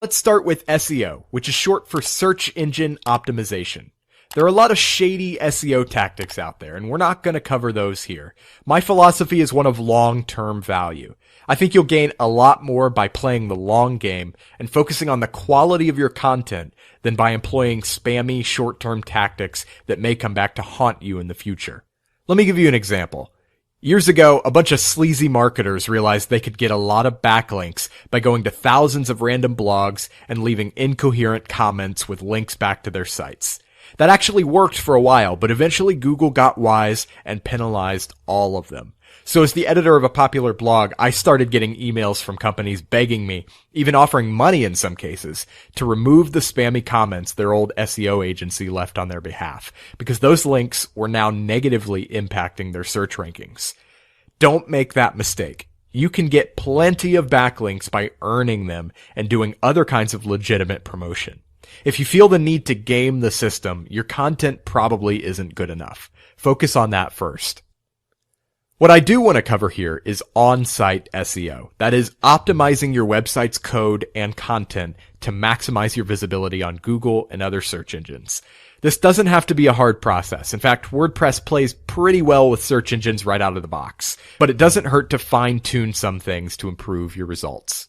Let's start with SEO, which is short for search engine optimization. There are a lot of shady SEO tactics out there, and we're not going to cover those here. My philosophy is one of long-term value. I think you'll gain a lot more by playing the long game and focusing on the quality of your content than by employing spammy short-term tactics that may come back to haunt you in the future. Let me give you an example. Years ago, a bunch of sleazy marketers realized they could get a lot of backlinks by going to thousands of random blogs and leaving incoherent comments with links back to their sites. That actually worked for a while, but eventually Google got wise and penalized all of them. So as the editor of a popular blog, I started getting emails from companies begging me, even offering money in some cases, to remove the spammy comments their old SEO agency left on their behalf, because those links were now negatively impacting their search rankings. Don't make that mistake. You can get plenty of backlinks by earning them and doing other kinds of legitimate promotion. If you feel the need to game the system, your content probably isn't good enough. Focus on that first. What I do want to cover here is on-site SEO. That is, optimizing your website's code and content to maximize your visibility on Google and other search engines. This doesn't have to be a hard process. In fact, WordPress plays pretty well with search engines right out of the box. But it doesn't hurt to fine-tune some things to improve your results.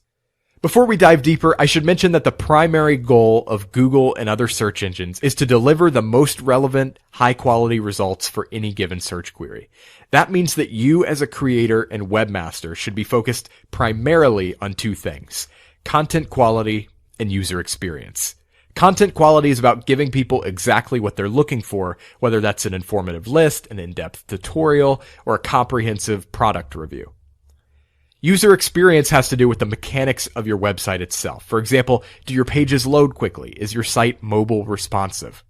Before we dive deeper, I should mention that the primary goal of Google and other search engines is to deliver the most relevant, high-quality results for any given search query. That means that you as a creator and webmaster should be focused primarily on two things: content quality and user experience. Content quality is about giving people exactly what they're looking for, whether that's an informative list, an in-depth tutorial, or a comprehensive product review. User experience has to do with the mechanics of your website itself. For example, do your pages load quickly? Is your site mobile responsive?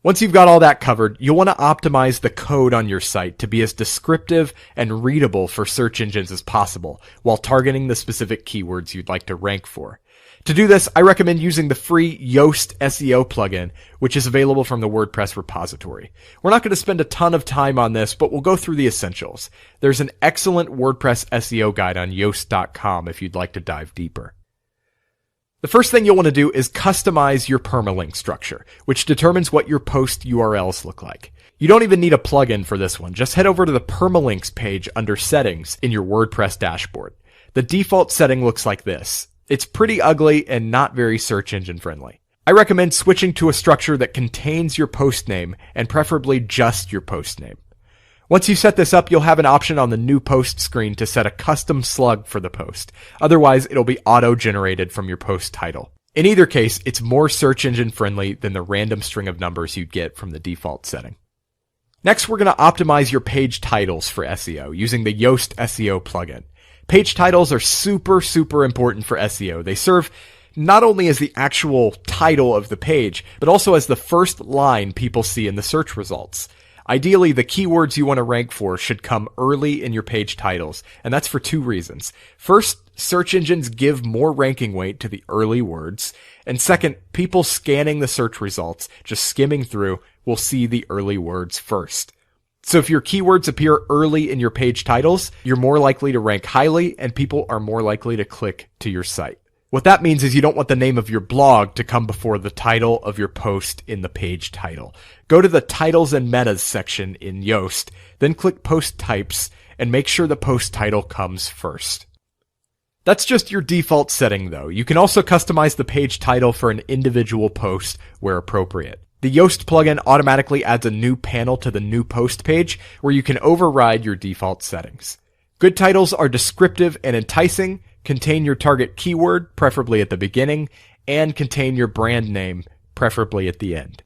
Once you've got all that covered, you'll want to optimize the code on your site to be as descriptive and readable for search engines as possible, while targeting the specific keywords you'd like to rank for. To do this, I recommend using the free Yoast Seo plugin, which is available from the WordPress repository. We're not going to spend a ton of time on this, but we'll go through the essentials. There's an excellent WordPress SEO guide on Yoast.com if you'd like to dive deeper. The first thing you'll want to do is customize your permalink structure, which determines what your post URLs look like. You don't even need a plugin for this one. Just head over to the permalinks page under settings in your WordPress dashboard. The default setting looks like this. It's pretty ugly and not very search engine friendly. I recommend switching to a structure that contains your post name and preferably just your post name. Once you set this up, you'll have an option on the new post screen to set a custom slug for the post. Otherwise, it'll be auto-generated from your post title. In either case, it's more search engine friendly than the random string of numbers you'd get from the default setting. Next, we're going to optimize your page titles for SEO using the Yoast Seo plugin. Page titles are super important for SEO. They serve not only as the actual title of the page, but also as the first line people see in the search results. Ideally, the keywords you want to rank for should come early in your page titles, and that's for two reasons. First, search engines give more ranking weight to the early words, and second, people scanning the search results, just skimming through, will see the early words first. So if your keywords appear early in your page titles, you're more likely to rank highly and people are more likely to click to your site. What that means is you don't want the name of your blog to come before the title of your post in the page title. Go to the titles and metas section in Yoast, then click post types and make sure the post title comes first. That's just your default setting though. You can also customize the page title for an individual post where appropriate. The Yoast plugin automatically adds a new panel to the new post page where you can override your default settings. Good titles are descriptive and enticing, contain your target keyword, preferably at the beginning, and contain your brand name, preferably at the end.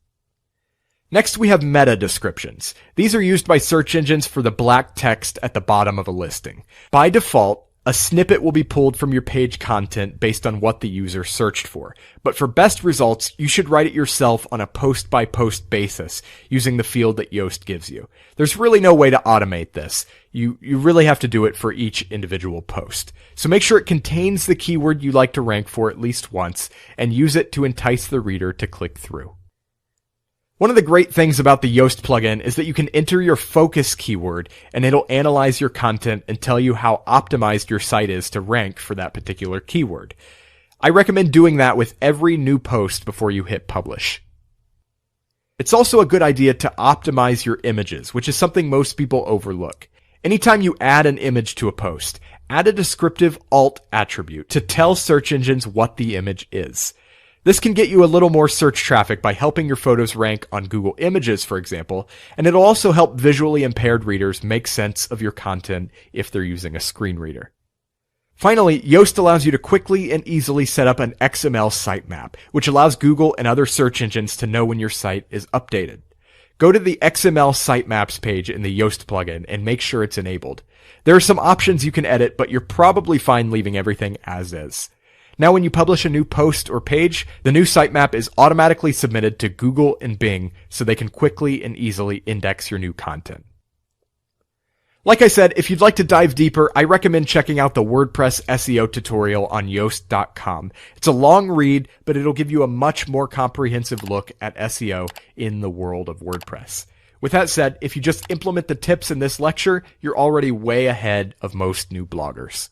Next, we have meta descriptions. These are used by search engines for the black text at the bottom of a listing. By default, a snippet will be pulled from your page content based on what the user searched for. But for best results, you should write it yourself on a post-by-post basis using the field that Yoast gives you. There's really no way to automate this. You really have to do it for each individual post. So make sure it contains the keyword you like to rank for at least once and use it to entice the reader to click through. One of the great things about the Yoast plugin is that you can enter your focus keyword and it'll analyze your content and tell you how optimized your site is to rank for that particular keyword. I recommend doing that with every new post before you hit publish. It's also a good idea to optimize your images, which is something most people overlook. Anytime you add an image to a post, add a descriptive alt attribute to tell search engines what the image is. This can get you a little more search traffic by helping your photos rank on Google Images, for example, and it'll also help visually impaired readers make sense of your content if they're using a screen reader. Finally, Yoast allows you to quickly and easily set up an XML sitemap, which allows Google and other search engines to know when your site is updated. Go to the XML Sitemaps page in the Yoast plugin and make sure it's enabled. There are some options you can edit, but you're probably fine leaving everything as is. Now when you publish a new post or page, the new sitemap is automatically submitted to Google and Bing so they can quickly and easily index your new content. Like I said, if you'd like to dive deeper, I recommend checking out the WordPress SEO tutorial on Yoast.com. It's a long read, but it'll give you a much more comprehensive look at SEO in the world of WordPress. With that said, if you just implement the tips in this lecture, you're already way ahead of most new bloggers.